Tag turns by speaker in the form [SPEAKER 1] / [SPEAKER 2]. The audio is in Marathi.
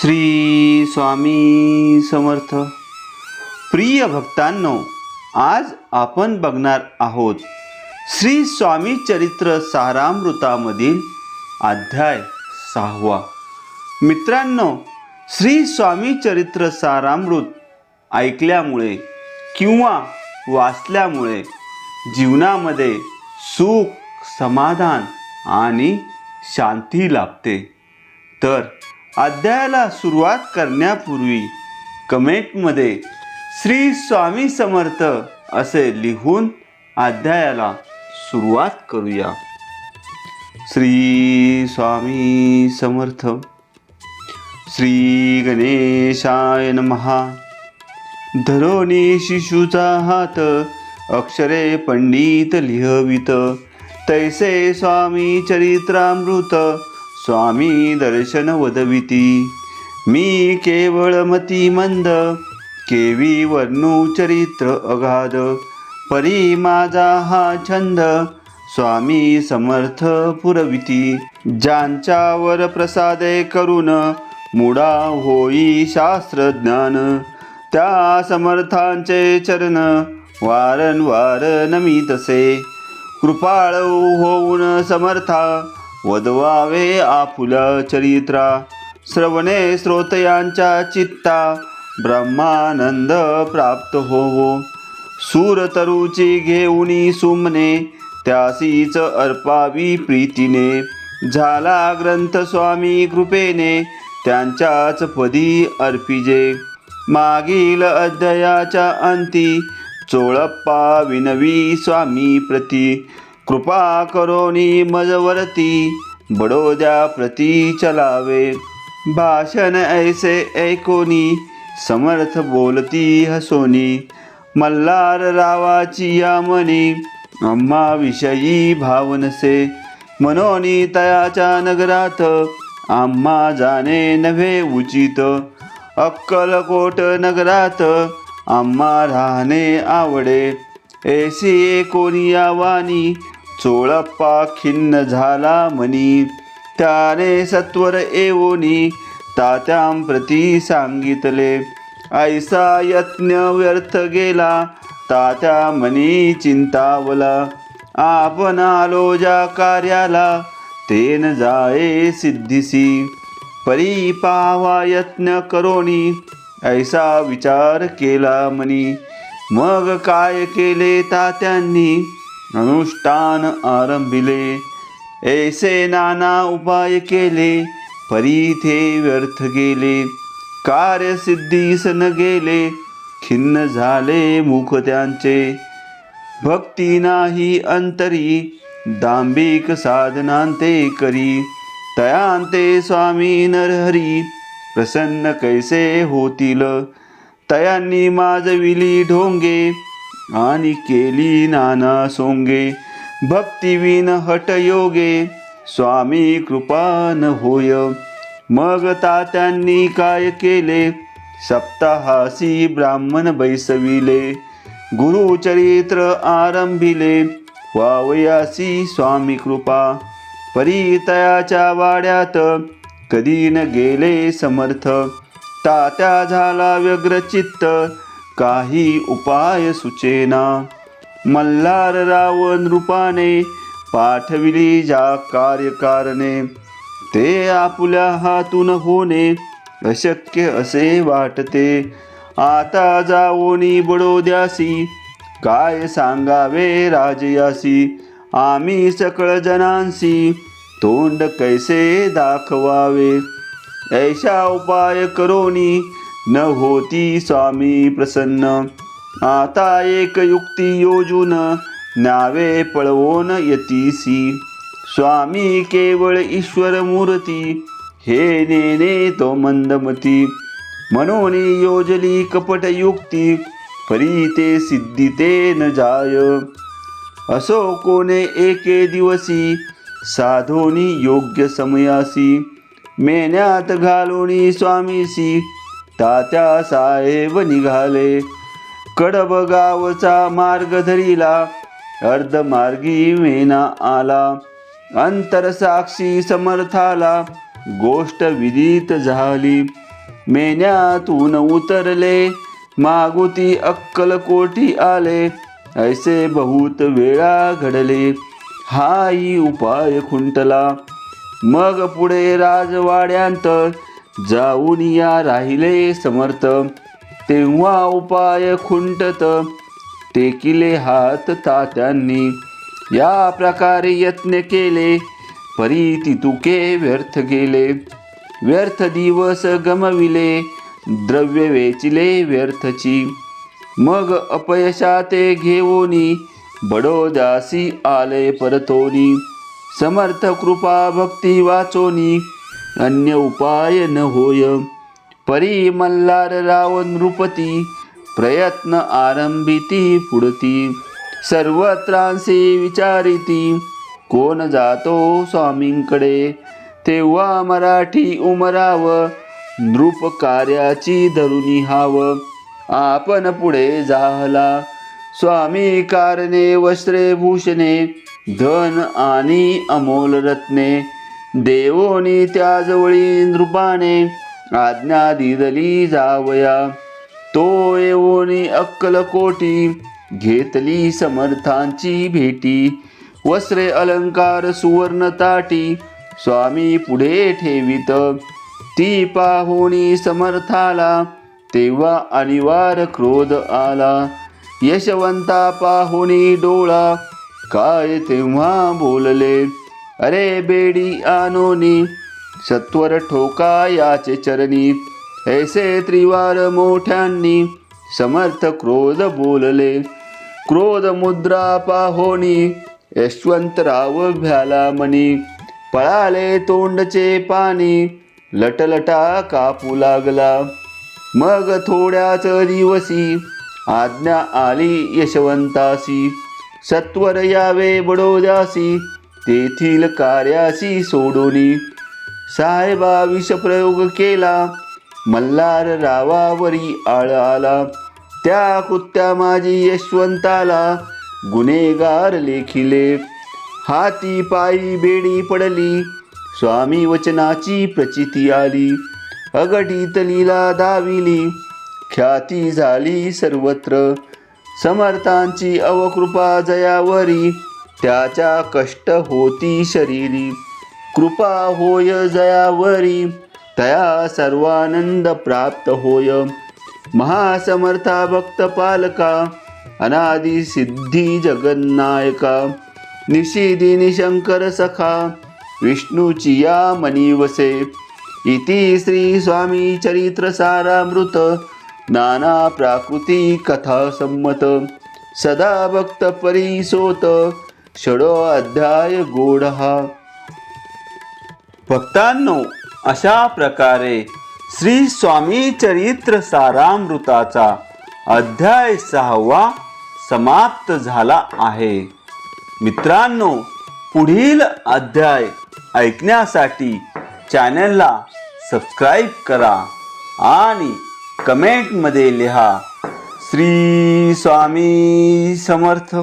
[SPEAKER 1] श्री स्वामी समर्थ. प्रिय भक्तांनो, आज आपण बघणार आहोत श्री स्वामी चरित्र सारामृतामधील अध्याय 6. मित्रांनो, श्री स्वामी चरित्र सारामृत ऐकल्यामुळे किंवा वाचल्यामुळे जीवनामध्ये सुख, समाधान आणि शांती लाभते. तर अध्यायाला सुरुवात करण्यापूर्वी कमेंटमध्ये श्री स्वामी समर्थ असे लिहून अध्यायाला सुरुवात करूया. श्री स्वामी समर्थ. श्री गणेशाय नमः. धरोनी शिशूचा हात, अक्षरे पंडित लिहवित, तैसे स्वामी चरित्रामृत स्वामी दर्शन वदविती. मी केवळ मती मंद, केवी वर्णू चरित्र अगाध, परी माझा हा छंद, स्वामी समर्थ पुरविती. ज्यांच्यावर प्रसादे करून मुडा होई शास्त्रज्ञान, त्या समर्थांचे चरण वारंवार नमितसे. कृपाळ होऊन समर्था, वदवावे आपुला चरित्रा. श्रवणे श्रोतयांच्या चित्ता, ब्रह्मानंद प्राप्त होवो. सूरतरुची घेऊनी सुमने, त्यासीच अर्पावी प्रीतीने. झाला ग्रंथ स्वामी कृपेने, त्यांच्याच पदी अर्पिजे. मागील अध्यायाच्या अंती, चोळप्पा विनवी स्वामी प्रती. कृपा करोनी मजवरती, बडोद्या प्रती चलावे. भाषण ऐसे ऐकोनी, समर्थ बोलती हसोनी. मल्हार रावाची या मनी, आम्हा विषयी भावनसे. मनोनी तयाच्या नगरात, आम्हा जाणे नव्हे उचित. अक्कलकोट नगरात, आम्हा राहणे आवडे. ऐसी कोणी या वाणी, चोळप्पा खिन्न झाला मनी. त्याने सत्वर येऊनी, तात्यांप्रती सांगितले. ऐसा यत्न व्यर्थ गेला, तात्या मनी चिंतावला. आपण आलो ज्या कार्याला, तेन जाये सिद्धीसी. परी पावा यत्न करोनी, ऐसा विचार केला मनी. मग काय केले तात्यांनी, अनुष्ठान आरंभिले. ऐसे नाना उपाय केले, परी थे व्यर्थ गेले. कार्य सिद्धीस न गेले, खिन्न झाले मुख त्यांचे. भक्ती नाही अंतरी, दांभिक साधनांते करी. तयांते स्वामी नरहरी, प्रसन्न कैसे होतील. तयांनी माजविली ढोंगे, आणि केली नाना सोंगे. भक्तिविन हट योगे, स्वामी कृपा न होय. मग तात्यांनी काय केले, सप्ताहासी ब्राह्मण बैसविले. गुरुचरित्र आरंभिले, वावयासी स्वामी कृपा. परितयाच्या वाड्यात, कधी न गेले समर्थ. तात्या झाला व्यग्रचित्त, काही उपाय सुचेना. मल्हार रावण रूपाने, पाठविली ज्या कार्यकारणे. ते आपुल्या हातून होणे, अशक्य असे वाटते. आता जावोनी बडोद्यासी, काय सांगावे राजयासी. आम्ही सकळ जनांसी, तोंड कैसे दाखवावे. ऐशा उपाय करोनी, न होती स्वामी प्रसन्न. आता एक युक्ती योजून, नावे पळवून यतीसी. स्वामी केवळ ईश्वर मूर्ती, हे नेने तो मंदमती. म्हणून योजली कपट युक्ती, परी ते सिद्धी ते न जाय. असो कोणे एके दिवसी, साधोनी योग्य समयासी. मेन्यात घालोनी स्वामीसी, तात्या साहेब निघाले. कडब गावचा मार्ग धरिला, अर्धमार्गी मेना आला. अंतरसाक्षी समर्थाला, गोष्ट विदित झाली. मेन्यातून उतरले, मागुती अक्कलकोटी आले. ऐसे बहुत वेळा घडले, हाही उपाय खुंटला. मग पुढे राजवाड्यांत जाऊन या राहिले समर्थ. तेव्हा उपाय खुंटत टेकिले हात तात्यांनी. या प्रकारे यत्न केले, परी तितुके व्यर्थ गेले. व्यर्थ दिवस गमविले, द्रव्य वेचिले व्यर्थची. मग अपयशाते घेऊनी, बडोद्यासी आले परतोनी. समर्थ कृपा भक्ती वाचोनी, अन्य उपाय न होय. परी मल्हार राव नृपती, प्रयत्न आरंभिती पुढती. सर्वत्रांसी विचारिती, कोण जातो स्वामींकडे. तेव्हा मराठी उमराव, नृप कार्याची धरुनी हाव. आपण पुढे झाला, स्वामी कारणे वस्त्रे भूषणे. धन आणि अमोल रत्ने, देवोनी त्याजवळी नृपाने. आज्ञा दिदली जावया, तो येवोनी अक्कलकोटी. घेतली समर्थांची भेटी, वस्त्रे अलंकार सुवर्ण ताटी. स्वामी पुढे ठेवित, ती पाहोनी समर्थाला. तेव्हा अनिवार्य क्रोध आला, यशवंता पाहोनी डोळा. काय तेव्हा बोलले, अरे बेडी आनोनी. सत्वर ठोका याचे चरणी, ऐसे त्रिवार मोठ्यांनी. समर्थ क्रोध बोलले, क्रोध मुद्रा पाहोनी. यशवंतराव भ्याला मनी, पळाले तोंडचे पाणी. लटलटा कापू लागला, मग थोड्याच दिवसी. आज्ञा आली यशवंतासी, सत्वर यावे बडोद्यासी. तेथील कार्यासी सोडोनी, साहेबा विषप्रयोग केला. मल्हार रावावरी आळ आला, त्या कृत्या माझी यशवंताला. गुन्हेगार लेखिले, हाती पायी बेडी पडली. स्वामी वचनाची प्रचिती आली, अघटित लीला दाविली. ख्याती झाली सर्वत्र, समर्थांची अवकृपा जयावरी. त्याच्या कष्ट होती शरीरी, कृपा होय जयावरी. तया सर्वानंद प्राप्त होय. महासमर्था भक्त पालका, अनादि सिद्धी जगन्नायका. निषिदी निशंकर सखा, विष्णूची या मनी वसे. इति श्री स्वामी चरित्र सारामृत, नाना प्राकृती कथा संमत. सदा भक्त परिसोत, षडो अध्याय गोढा. भक्तांनो, अशा प्रकारे श्री स्वामी चरित्र सारामृताचा अध्याय 6 समाप्त झाला आहे. मित्रांनो, पुढील अध्याय ऐकण्यासाठी चॅनलला सबस्क्राईब करा आणि कमेंटमध्ये लिहा, श्री स्वामी समर्थ.